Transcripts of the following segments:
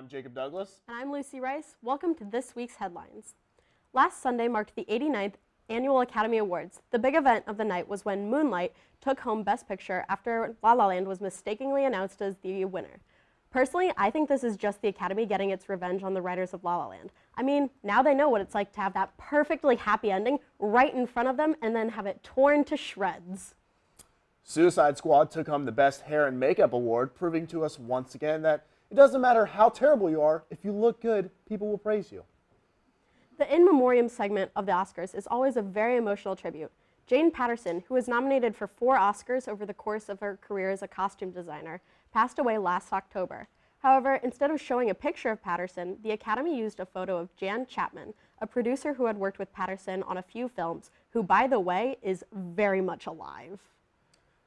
I'm Jacob Douglas. And I'm Lucy Rice. Welcome to this week's headlines. Last Sunday marked the 89th Annual Academy Awards. The big event of the night was when Moonlight took home Best Picture after La La Land was mistakenly announced as the winner. Personally, I think this is just the Academy getting its revenge on the writers of La La Land. I mean, now they know what it's like to have that perfectly happy ending right in front of them and then have it torn to shreds. Suicide Squad took home the Best Hair and Makeup Award, proving to us once again that it doesn't matter how terrible you are, if you look good, people will praise you. The In Memoriam segment of the Oscars is always a very emotional tribute. Jane Patterson, who was nominated for 4 Oscars over the course of her career as a costume designer, passed away last October. However, instead of showing a picture of Patterson, the Academy used a photo of Jan Chapman, a producer who had worked with Patterson on a few films, who, by the way, is very much alive.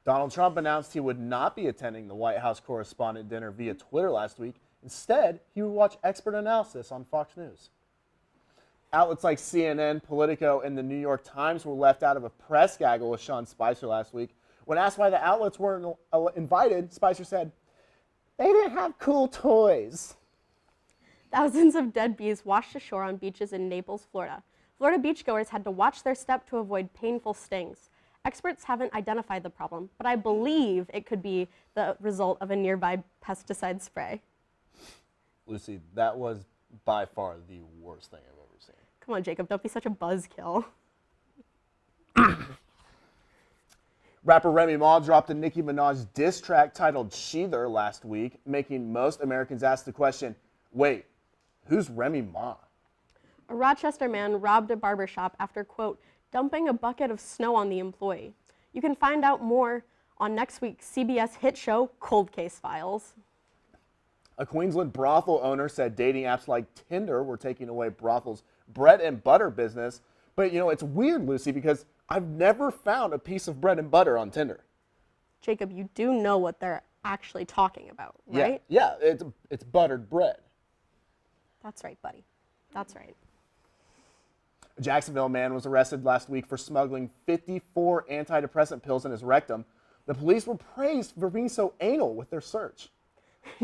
Donald Trump announced he would not be attending the White House correspondent dinner via Twitter last week. Instead, he would watch expert analysis on Fox News. Outlets like CNN, Politico, and the New York Times were left out of a press gaggle with Sean Spicer last week. When asked why the outlets weren't invited, Spicer said, "They didn't have cool toys." Thousands of dead bees washed ashore on beaches in Naples, Florida. Florida beachgoers had to watch their step to avoid painful stings. Experts haven't identified the problem, but I believe it could be the result of a nearby pesticide spray. Lucy, that was by far the worst thing I've ever seen. Come on, Jacob, don't be such a buzzkill. Rapper Remy Ma dropped a Nicki Minaj diss track titled Sheather last week, making most Americans ask the question, wait, who's Remy Ma? A Rochester man robbed a barbershop after, quote, dumping a bucket of snow on the employee. You can find out more on next week's CBS hit show, Cold Case Files. A Queensland brothel owner said dating apps like Tinder were taking away brothels' bread and butter business. But, you know, it's weird, Lucy, because I've never found a piece of bread and butter on Tinder. Jacob, you do know what they're actually talking about, right? Yeah, it's buttered bread. That's right, buddy. That's right. A Jacksonville man was arrested last week for smuggling 54 antidepressant pills in his rectum. The police were praised for being so anal with their search.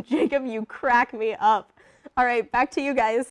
Jacob, you crack me up. All right, back to you guys.